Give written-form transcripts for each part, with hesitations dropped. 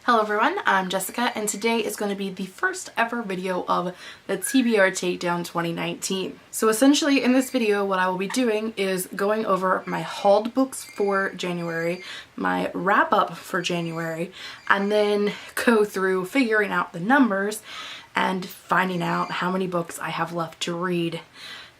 Hello everyone, I'm Jessica and today is going to be the first ever video of the TBR Takedown 2019. So essentially in this video what I will be doing is going over my hauled books for January, my wrap up for January, and then go through figuring out the numbers and finding out how many books I have left to read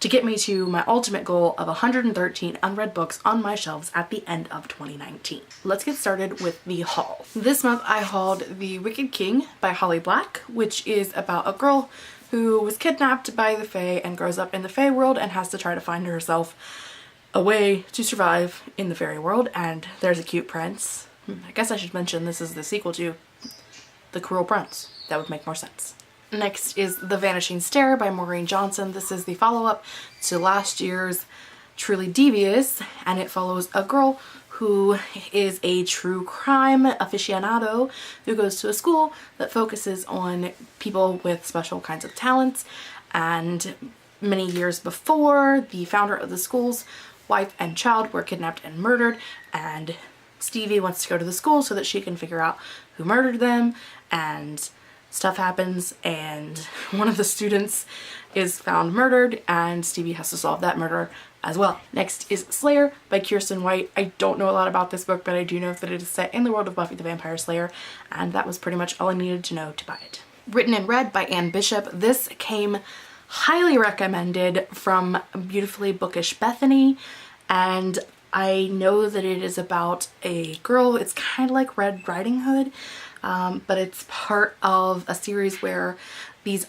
to get me to my ultimate goal of 113 unread books on my shelves at the end of 2019. Let's get started with the haul. This month I hauled The Wicked King by Holly Black, which is about a girl who was kidnapped by the Fae and grows up in the Fae world and has to try to find herself a way to survive in the fairy world, and there's a cute prince. I guess I should mention this is the sequel to The Cruel Prince. That would make more sense. Next is The Vanishing Star by Maureen Johnson. This is the follow-up to last year's Truly Devious, and it follows a girl who is a true crime aficionado who goes to a school that focuses on people with special kinds of talents. And many years before, the founder of the school's wife and child were kidnapped and murdered, and Stevie wants to go to the school so that she can figure out who murdered them, and stuff happens and one of the students is found murdered and Stevie has to solve that murder as well. Next is Slayer by Kiersten White. I don't know a lot about this book, but I do know that it is set in the world of Buffy the Vampire Slayer, and that was pretty much all I needed to know to buy it. Written and read by Anne Bishop. This came highly recommended from Beautifully Bookish Bethany, and I know that it is about a girl. It's kind of like Red Riding Hood, but it's part of a series where these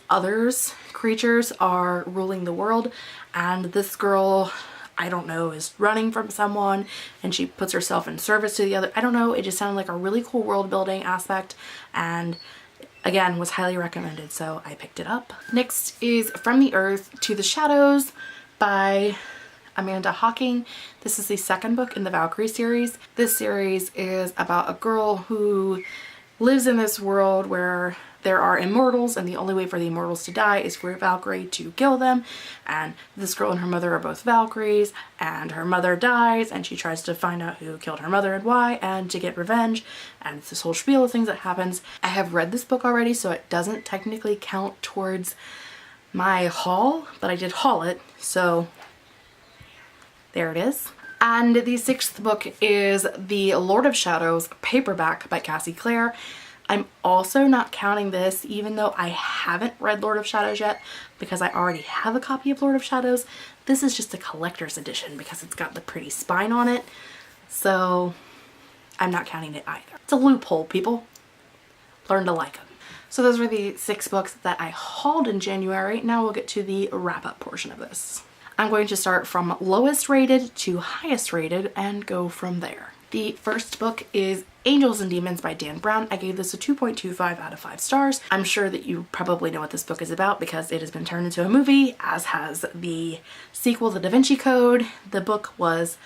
creatures are ruling the world, and this girl, I don't know, is running from someone and she puts herself in service to the other. I don't know, it just sounded like a really cool world building aspect, and again was highly recommended, so I picked it up. Next is From the Earth to the Shadows by Amanda Hocking. This is the second book in the Valkyrie series. This series is about a girl who lives in this world where there are immortals, and the only way for the immortals to die is for Valkyrie to kill them. And this girl and her mother are both Valkyries, and her mother dies and she tries to find out who killed her mother and why, and to get revenge, and it's this whole spiel of things that happens. I have read this book already, so it doesn't technically count towards my haul, but I did haul it, so there it is. And the sixth book is The Lord of Shadows paperback by Cassie Clare. I'm also not counting this, even though I haven't read Lord of Shadows yet, because I already have a copy of Lord of Shadows. This is just a collector's edition because it's got the pretty spine on it, so I'm not counting it either. It's a loophole, people. Learn to like them. So those were the 6 books that I hauled in January. Now we'll get to the wrap-up portion of this. I'm going to start from lowest rated to highest rated and go from there. The first book is Angels and Demons by Dan Brown. I gave this a 2.25 out of 5 stars. I'm sure that you probably know what this book is about because it has been turned into a movie, as has the sequel, The Da Vinci Code. The book was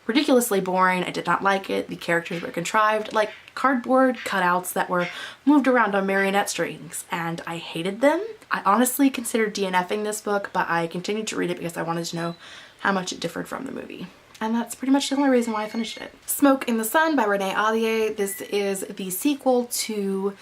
ridiculously boring. I did not like it. The characters were contrived like cardboard cutouts that were moved around on marionette strings, and I hated them. I honestly considered DNFing this book, but I continued to read it because I wanted to know how much it differed from the movie. And that's pretty much the only reason why I finished it. Smoke in the Sun by Renee Ahdieh. This is the sequel to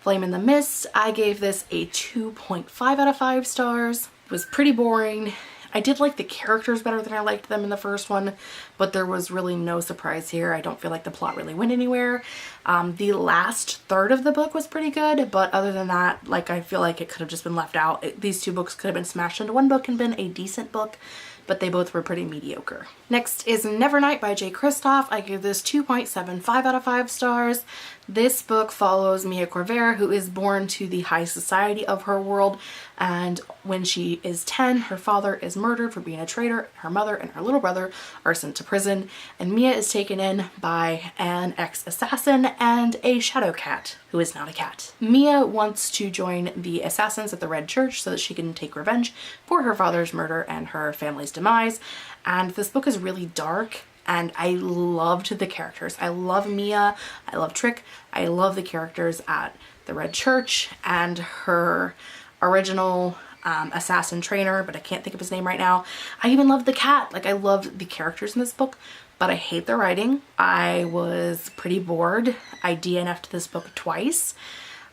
Flame in the Mist. I gave this a 2.5 out of 5 stars. It was pretty boring. I did like the characters better than I liked them in the first one, but there was really no surprise here. I don't feel like the plot really went anywhere. The last third of the book was pretty good, but other than that, like, I feel like it could have just been left out. These 2 books could have been smashed into one book and been a decent book, but they both were pretty mediocre. Next is Nevernight by Jay Kristoff. I give this 2.75 out of 5 stars. This book follows Mia Corvair, who is born to the high society of her world, and when she is 10, her father is murdered for being a traitor. Her mother and her little brother are sent to prison, and Mia is taken in by an ex-assassin and a shadow cat, who is not a cat. Mia wants to join the assassins at the Red Church so that she can take revenge for her father's murder and her family's demise, and this book is really dark. And I loved the characters. I love Mia, I love Trick, I love the characters at the Red Church and her original assassin trainer, but I can't think of his name right now. I even love the cat. Like, I loved the characters in this book but I hate the writing. I was pretty bored. I DNF'd this book twice.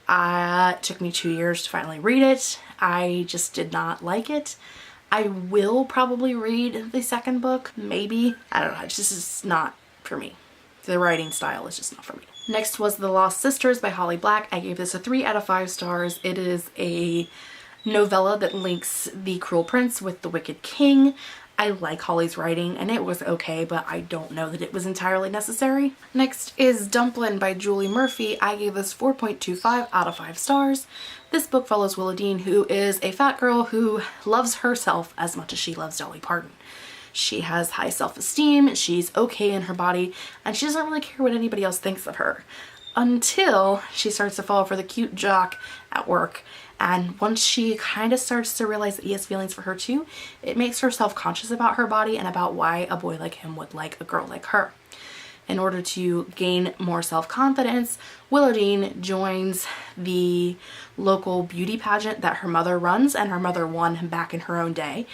It took me 2 years to finally read it. I just did not like it. I will probably read the second book, maybe. I don't know, it's just not for me. The writing style is just not for me. Next was The Lost Sisters by Holly Black. I gave this a 3 out of 5 stars. It is a novella that links the Cruel Prince with the Wicked King. I like Holly's writing and it was okay, but I don't know that it was entirely necessary. Next is Dumplin by Julie Murphy. I gave this 4.25 out of 5 stars. This book follows Willowdean, who is a fat girl who loves herself as much as she loves Dolly Parton. She has high self-esteem, she's okay in her body, and she doesn't really care what anybody else thinks of her. Until she starts to fall for the cute jock at work. And once she kind of starts to realize that he has feelings for her too, it makes her self-conscious about her body and about why a boy like him would like a girl like her. In order to gain more self-confidence, Willowdean joins the local beauty pageant that her mother runs, and her mother won back in her own day.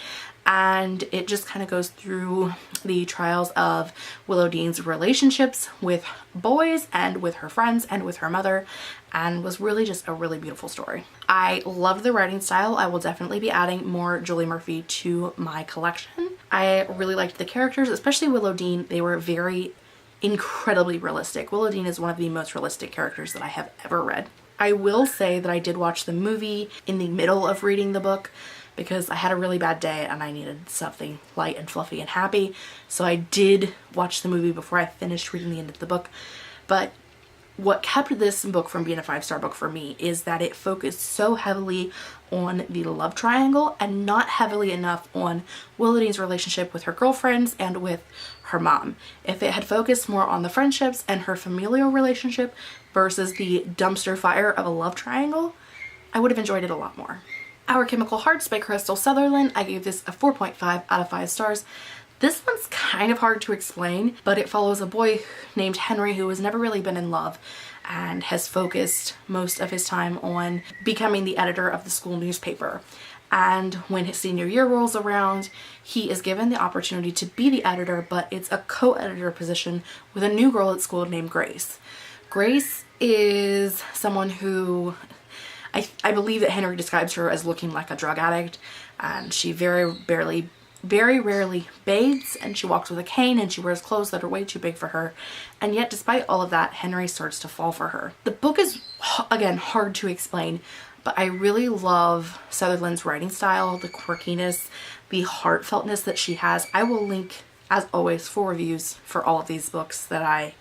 And it just kind of goes through the trials of Willowdean's relationships with boys and with her friends and with her mother, and was really just a really beautiful story. I love the writing style. I will definitely be adding more Julie Murphy to my collection. I really liked the characters, especially Willowdean. They were very incredibly realistic. Willowdean is one of the most realistic characters that I have ever read. I will say that I did watch the movie in the middle of reading the book, because I had a really bad day and I needed something light and fluffy and happy. So I did watch the movie before I finished reading the end of the book. But what kept this book from being a 5-star book for me is that it focused so heavily on the love triangle and not heavily enough on Willowdean's relationship with her girlfriends and with her mom. If it had focused more on the friendships and her familial relationship versus the dumpster fire of a love triangle, I would have enjoyed it a lot more. Our Chemical Hearts by Crystal Sutherland. I gave this a 4.5 out of 5 stars. This one's kind of hard to explain, but it follows a boy named Henry who has never really been in love and has focused most of his time on becoming the editor of the school newspaper. And when his senior year rolls around, he is given the opportunity to be the editor, but it's a co-editor position with a new girl at school named Grace. Grace is someone who I believe that Henry describes her as looking like a drug addict, and she very rarely bathes, and she walks with a cane, and she wears clothes that are way too big for her. And yet, despite all of that, Henry starts to fall for her. The book is, again, hard to explain, but I really love Sutherland's writing style, the quirkiness, the heartfeltness that she has. I will link, as always, 4 reviews for all of these books that I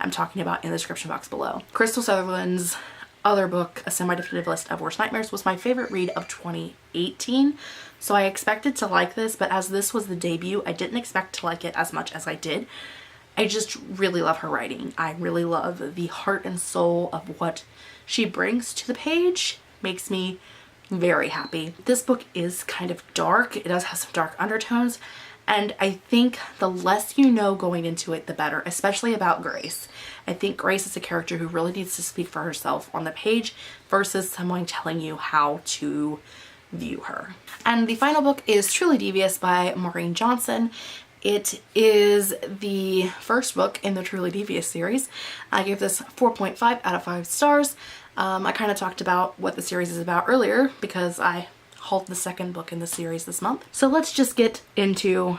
am talking about in the description box below. Crystal Sutherland's other book, A Semi-Definitive List of Worst Nightmares, was my favorite read of 2018. So I expected to like this, but as this was the debut, I didn't expect to like it as much as I did. I just really love her writing. I really love the heart and soul of what she brings to the page. Makes me very happy. This book is kind of dark. It does have some dark undertones, and I think the less you know going into it, the better, especially about Grace. I think Grace is a character who really needs to speak for herself on the page versus someone telling you how to view her. And the final book is Truly Devious by Maureen Johnson. It is the first book in the Truly Devious series. I gave this 4.5 out of 5 stars. I kind of talked about what the series is about earlier because I hauled the second book in the series this month. So let's just get into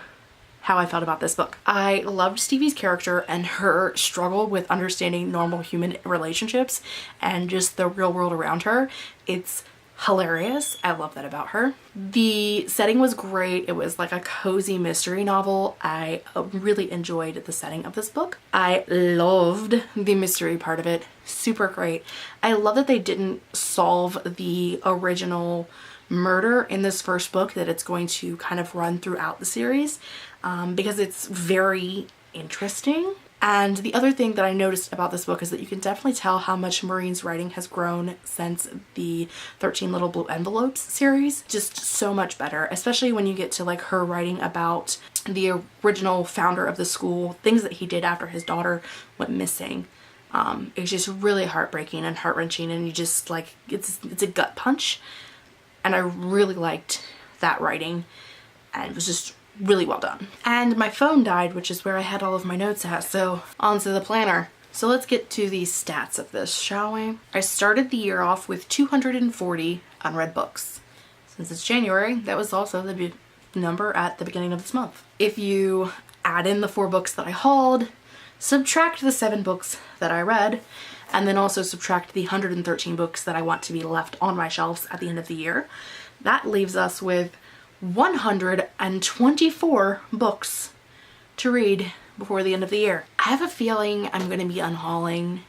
how I felt about this book. I loved Stevie's character and her struggle with understanding normal human relationships and just the real world around her. It's hilarious. I love that about her. The setting was great. It was like a cozy mystery novel. I really enjoyed the setting of this book. I loved the mystery part of it. Super great. I love that they didn't solve the original murder in this first book, that it's going to kind of run throughout the series because it's very interesting. And the other thing that I noticed about this book is that you can definitely tell how much Maureen's writing has grown since the 13 Little Blue Envelopes series. Just so much better, especially when you get to like her writing about the original founder of the school, things that he did after his daughter went missing. It's just really heartbreaking and heart-wrenching, and you just like, it's a gut punch. And I really liked that writing, and it was just really well done. And my phone died, which is where I had all of my notes at, so onto the planner. So let's get to the stats of this, shall we? I started the year off with 240 unread books. Since it's January, that was also the number at the beginning of this month. If you add in the 4 books that I hauled, subtract the 7 books that I read, and then also subtract the 113 books that I want to be left on my shelves at the end of the year, that leaves us with 124 books to read before the end of the year. I have a feeling I'm going to be unhauling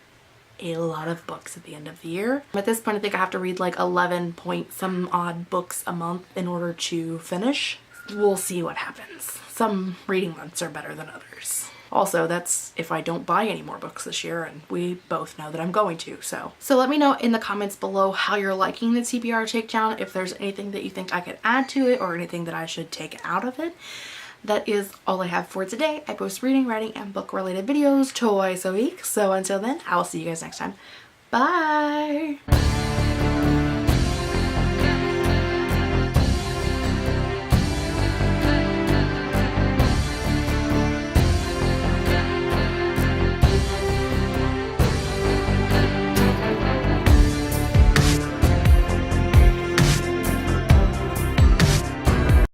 a lot of books at the end of the year. At this point, I think I have to read like 11 point some odd books a month in order to finish. We'll see what happens. Some reading months are better than others. Also, that's if I don't buy any more books this year, and we both know that I'm going to, so. So let me know in the comments below how you're liking the TBR Takedown, if there's anything that you think I could add to it or anything that I should take out of it. That is all I have for today. I post reading, writing, and book-related videos twice a week, so until then, I will see you guys next time. Bye!